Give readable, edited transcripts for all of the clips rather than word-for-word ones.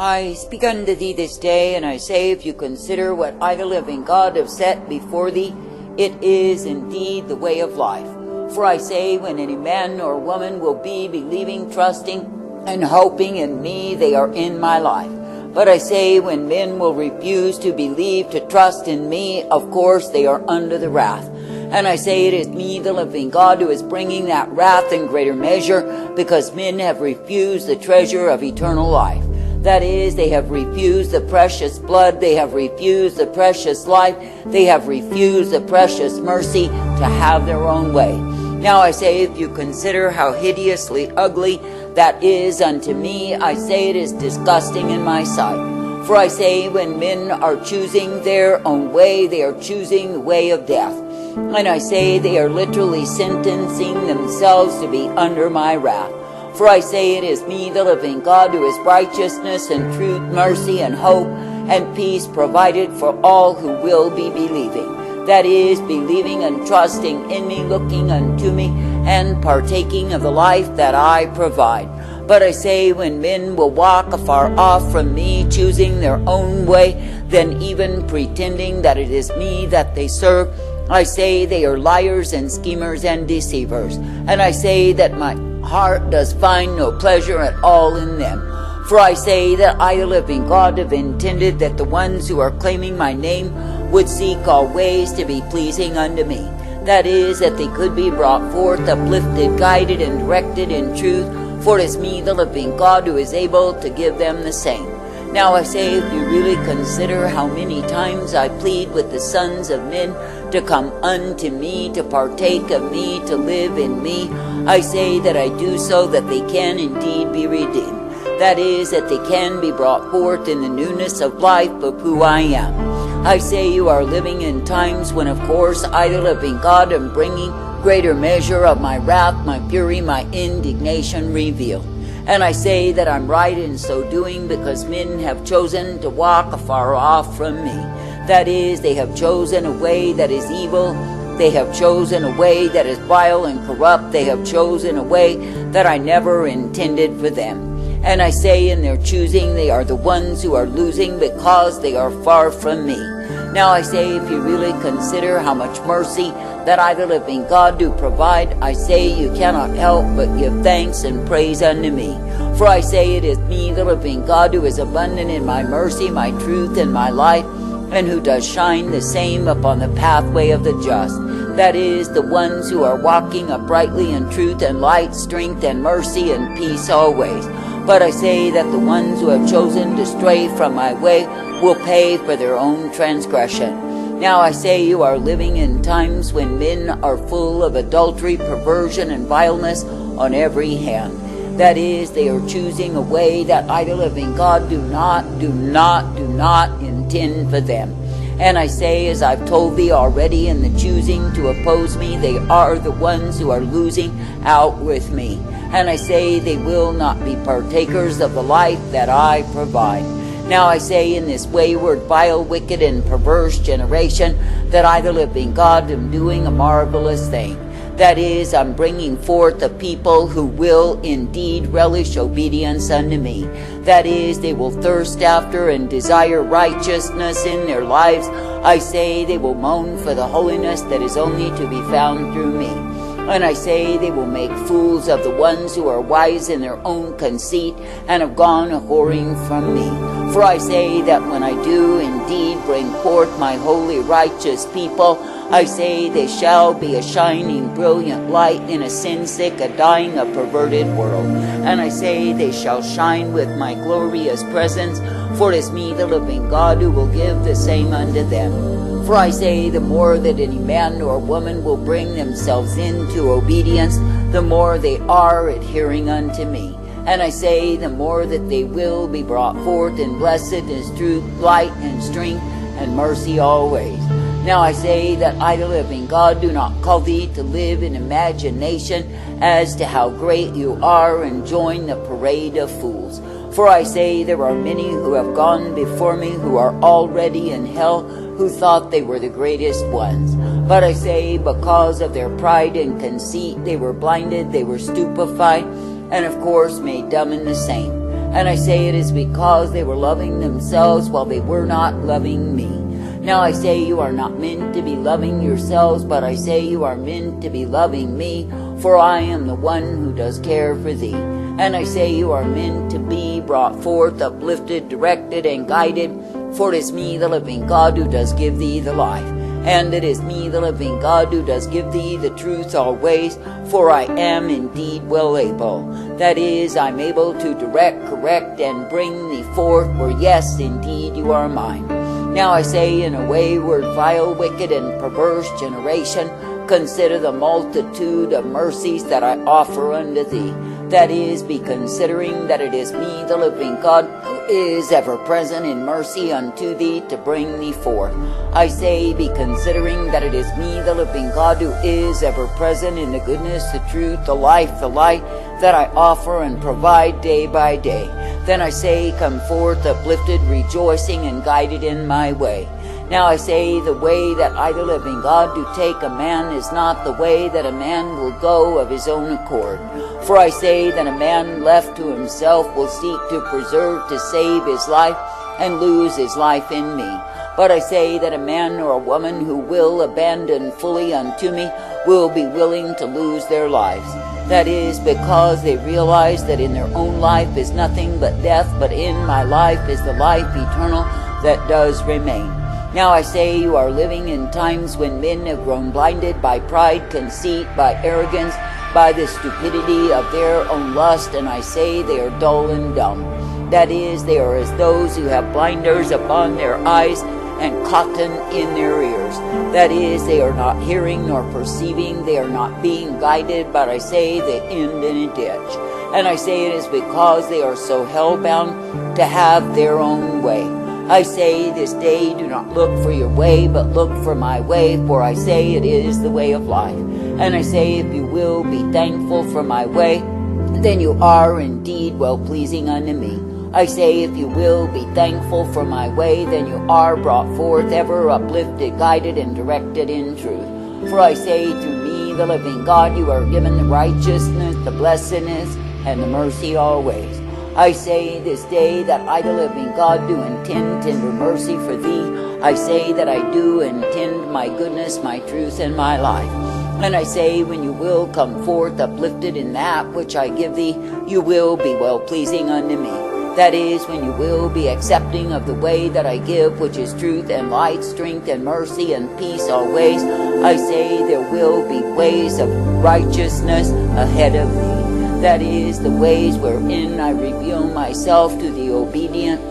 I speak unto thee this day, and I say, if you consider what I the living God have set before thee, it is indeed the way of life. For I say, when any man or woman will be believing, trusting, and hoping in me, they are in my life. But I say, when men will refuse to believe, to trust in me, of course they are under the wrath. And I say, it is me, the living God, who is bringing that wrath in greater measure, because men have refused the treasure of eternal life. That is, they have refused the precious blood, they have refused the precious life, they have refused the precious mercy to have their own way. Now I say, if you consider how hideously ugly that is unto me, I say it is disgusting in my sight. For I say, when men are choosing their own way, they are choosing the way of death. And I say, they are literally sentencing themselves to be under my wrath. For I say, it is me, the living God, who is righteousness and truth, mercy and hope and peace provided for all who will be believing. That is, believing and trusting in me, looking unto me, and partaking of the life that I provide. But I say, when men will walk afar off from me, choosing their own way, then even pretending that it is me that they serve, I say they are liars and schemers and deceivers. And I say that my heart does find no pleasure at all in them. For I say that I, the living God, have intended that the ones who are claiming my name would seek all ways to be pleasing unto me. That is, that they could be brought forth, uplifted, guided, and directed in truth. For it is me, the living God, who is able to give them the same. Now I say, if you really consider how many times I plead with the sons of men to come unto me, to partake of me, to live in me, I say that I do so that they can indeed be redeemed. That is, that they can be brought forth in the newness of life of who I am. I say you are living in times when, of course, I, the living God, am bringing greater measure of my wrath, my fury, my indignation revealed. And I say that I'm right in so doing, because men have chosen to walk afar off from me. That is, they have chosen a way that is evil. They have chosen a way that is vile and corrupt. They have chosen a way that I never intended for them. And I say, in their choosing, they are the ones who are losing, because they are far from me. Now I say, if you really consider how much mercy that I, the living God, do provide, I say you cannot help but give thanks and praise unto me. For I say, it is me, the living God, who is abundant in my mercy, my truth, and my life, and who does shine the same upon the pathway of the just. That is, the ones who are walking uprightly in truth and light, strength and mercy and peace always. But I say that the ones who have chosen to stray from my way will pay for their own transgression. Now I say, you are living in times when men are full of adultery, perversion, and vileness on every hand. That is, they are choosing a way that I, the living God, do not intend for them. And I say, as I've told thee already, in the choosing to oppose me, they are the ones who are losing out with me. And I say, they will not be partakers of the life that I provide. Now I say, in this wayward, vile, wicked, and perverse generation, that I, the living God, am doing a marvelous thing. That is, I'm bringing forth a people who will indeed relish obedience unto me. That is, they will thirst after and desire righteousness in their lives. I say, they will moan for the holiness that is only to be found through me. And I say, they will make fools of the ones who are wise in their own conceit and have gone a-whoring from me. For I say that when I do indeed bring forth my holy righteous people, I say they shall be a shining brilliant light in a sin-sick, a dying, a perverted world. And I say they shall shine with my glorious presence, for it is me, the living God, who will give the same unto them. For I say, the more that any man or woman will bring themselves into obedience, the more they are adhering unto me. And I say, the more that they will be brought forth in blessedness, truth, light, and strength, and mercy always. Now I say that I, the living God, do not call thee to live in imagination as to how great you are, and join the parade of fools. For I say, there are many who have gone before me who are already in hell, who thought they were the greatest ones. But I say, because of their pride and conceit, they were blinded, they were stupefied, and of course made dumb in the same. And I say it is because they were loving themselves while they were not loving me. Now I say you are not meant to be loving yourselves, but I say you are meant to be loving me, for I am the one who does care for thee. And I say you are meant to be brought forth, uplifted, directed, and guided, for it is me, the living God, who does give thee the life. And it is me, the living God, who does give thee the truth always, for I am indeed well able. That is, I'm able to direct, correct, and bring thee forth, for yes, indeed, you are mine. Now I say in a wayward, vile, wicked, and perverse generation, consider the multitude of mercies that I offer unto thee. That is, be considering that it is me, the living God, who is ever present in mercy unto thee to bring thee forth. I say, be considering that it is me, the living God, who is ever present in the goodness, the truth, the life, the light that I offer and provide day by day. Then I say, come forth uplifted, rejoicing, and guided in my way. Now I say, the way that I, the living God, do take a man is not the way that a man will go of his own accord. For I say that a man left to himself will seek to preserve, to save his life, and lose his life in me. But I say that a man or a woman who will abandon fully unto me will be willing to lose their lives. That is, because they realize that in their own life is nothing but death, but in my life is the life eternal that does remain. Now I say you are living in times when men have grown blinded by pride, conceit, by arrogance, by the stupidity of their own lust, and I say they are dull and dumb. That is, they are as those who have blinders upon their eyes and cotton in their ears. That is, they are not hearing nor perceiving, they are not being guided, but I say they end in a ditch. And I say it is because they are so hell-bound to have their own way. I say this day, do not look for your way, but look for my way, for I say it is the way of life. And I say, if you will be thankful for my way, then you are indeed well-pleasing unto me. I say, if you will be thankful for my way, then you are brought forth, ever uplifted, guided, and directed in truth. For I say, through me, the living God, you are given the righteousness, the blessedness, and the mercy always. I say this day that I, the living God, do intend tender mercy for thee. I say that I do intend my goodness, my truth, and my life. And I say, when you will come forth uplifted in that which I give thee, you will be well-pleasing unto me. That is, when you will be accepting of the way that I give, which is truth and light, strength and mercy and peace always. I say there will be ways of righteousness ahead of thee. That is, the ways wherein I reveal myself to the obedient,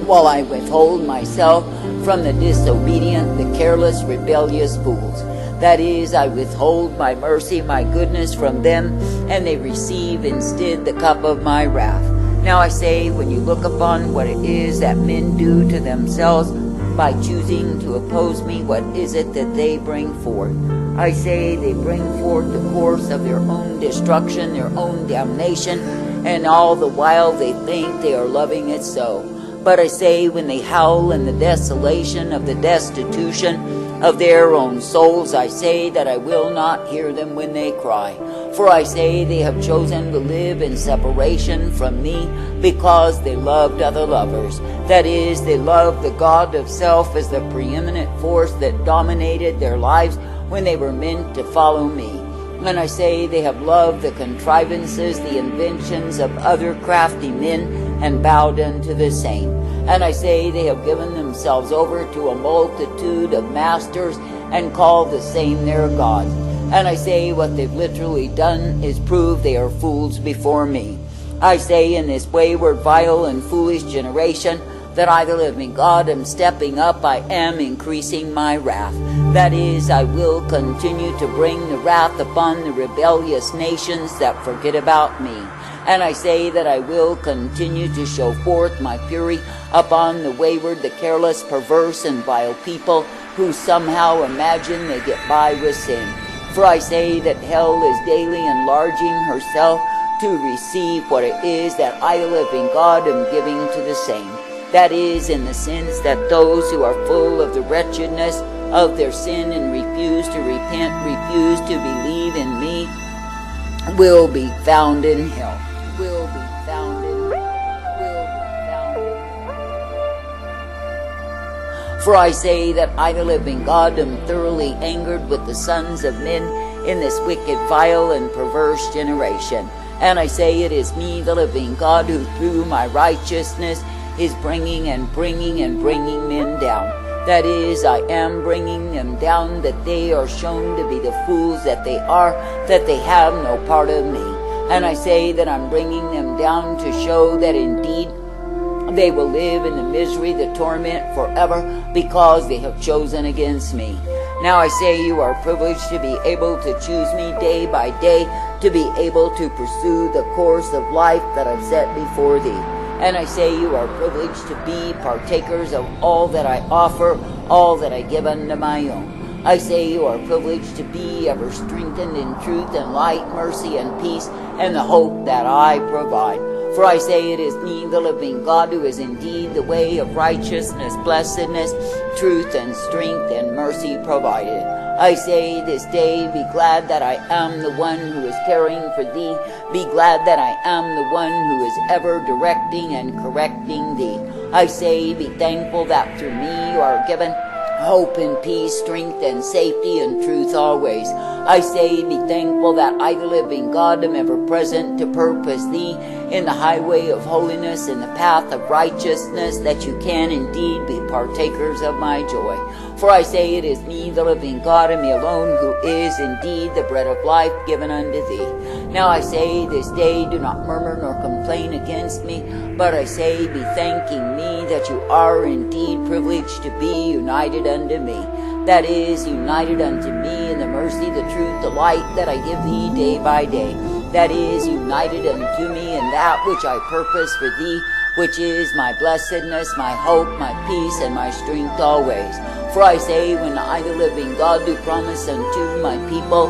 while I withhold myself from the disobedient, the careless, rebellious fools. That is, I withhold my mercy, my goodness from them, and they receive instead the cup of my wrath. Now I say, when you look upon what it is that men do to themselves by choosing to oppose me, what is it that they bring forth? I say they bring forth the course of their own destruction, their own damnation, and all the while they think they are loving it so. But I say, when they howl in the desolation of the destitution of their own souls, I say that I will not hear them when they cry. For I say they have chosen to live in separation from me because they loved other lovers. That is, they loved the God of self as the preeminent force that dominated their lives when they were meant to follow me. And I say they have loved the contrivances, the inventions of other crafty men, and bowed unto the same. And I say they have given themselves over to a multitude of masters and called the same their gods. And I say what they've literally done is prove they are fools before me. I say in this wayward, vile, and foolish generation that I, the living God, am stepping up, I am increasing my wrath. That is, I will continue to bring the wrath upon the rebellious nations that forget about me. And I say that I will continue to show forth my fury upon the wayward, the careless, perverse, and vile people who somehow imagine they get by with sin. For I say that hell is daily enlarging herself to receive what it is that I, the living God, am giving to the same. That is, in the sense that those who are full of the wretchedness of their sin and refuse to repent, refuse to believe in me, will be found in hell. Will be found in hell. For I say that I, the living God, am thoroughly angered with the sons of men in this wicked, vile, and perverse generation. And I say it is me, the living God, who through my righteousness is bringing men down. That is, I am bringing them down, that they are shown to be the fools that they are, that they have no part of me. And I say that I'm bringing them down to show that indeed they will live in the misery, the torment forever, because they have chosen against me. Now I say you are privileged to be able to choose me day by day, to be able to pursue the course of life that I've set before thee. And I say you are privileged to be partakers of all that I offer, all that I give unto my own. I say you are privileged to be ever strengthened in truth and light, mercy and peace, and the hope that I provide. For I say it is me, the living God, who is indeed the way of righteousness, blessedness, truth and strength and mercy provided. I say this day, be glad that I am the one who is caring for thee. Be glad that I am the one who is ever directing and correcting thee. I say, be thankful that through me you are given hope and peace, strength and safety and truth always. I say, be thankful that I, the living God, am ever present to purpose thee in the highway of holiness, in the path of righteousness, that you can indeed be partakers of my joy. For I say it is me, the living God, and me alone, who is indeed the bread of life given unto thee. Now I say this day, do not murmur nor complain against me, but I say, be thanking me that you are indeed privileged to be united unto me. That is, united unto me in the mercy, the truth, the light that I give thee day by day. That is, united unto me in that which I purpose for thee, which is my blessedness, my hope, my peace, and my strength always. For I say, when I, the living God, do promise unto my people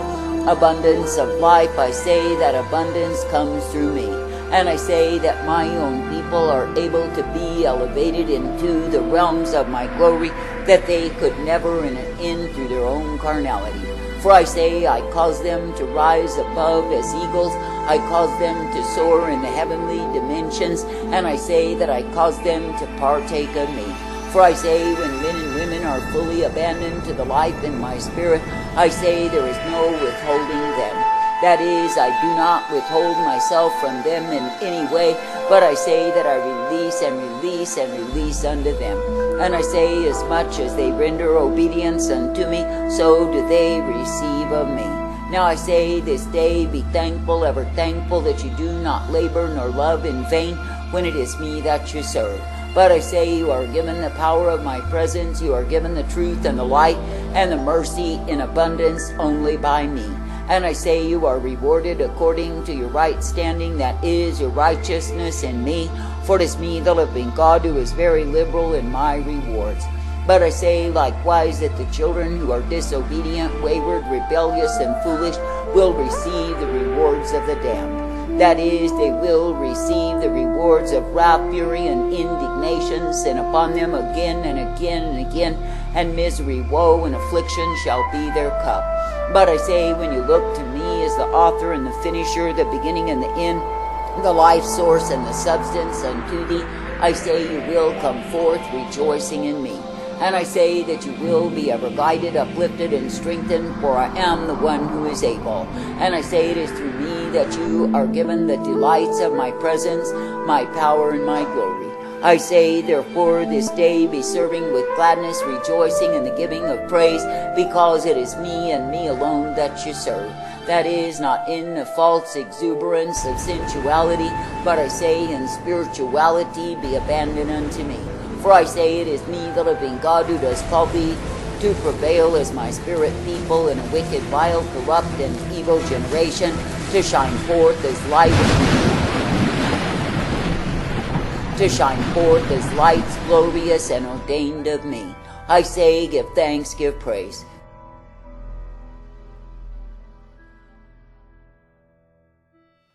abundance of life, I say that abundance comes through me. And I say that my own people are able to be elevated into the realms of my glory, that they could never enter through their own carnality. For I say, I cause them to rise above as eagles, I cause them to soar in the heavenly dimensions, and I say that I cause them to partake of me. For I say, when men and women are fully abandoned to the life in my spirit, I say there is no withholding them. That is, I do not withhold myself from them in any way, but I say that I release and release and release unto them. And I say, as much as they render obedience unto me, so do they receive of me. Now I say this day, be thankful, ever thankful, that you do not labor nor love in vain when it is me that you serve. But I say you are given the power of my presence, you are given the truth and the light and the mercy in abundance only by me. And I say you are rewarded according to your right standing, that is your righteousness in me. For it is me, the living God, who is very liberal in my rewards. But I say likewise that the children who are disobedient, wayward, rebellious, and foolish will receive the rewards of the damned. That is, they will receive the rewards of wrath, fury, and indignations, and upon them again and again and again, and misery, woe, and affliction shall be their cup. But I say, when you look to me as the author and the finisher, the beginning and the end, the life source and the substance unto thee, I say you will come forth rejoicing in me. And I say that you will be ever guided, uplifted, and strengthened, for I am the one who is able. And I say it is through me that you are given the delights of my presence, my power, and my glory. I say, therefore, this day be serving with gladness, rejoicing in the giving of praise, because it is me and me alone that you serve. That is, not in the false exuberance of sensuality, but I say in spirituality be abandoned unto me. For I say it is me, the living God, who does call thee to prevail as my spirit people in a wicked, vile, corrupt, and evil generation, to shine forth as light, to shine forth as lights glorious and ordained of me. I say, give thanks, give praise.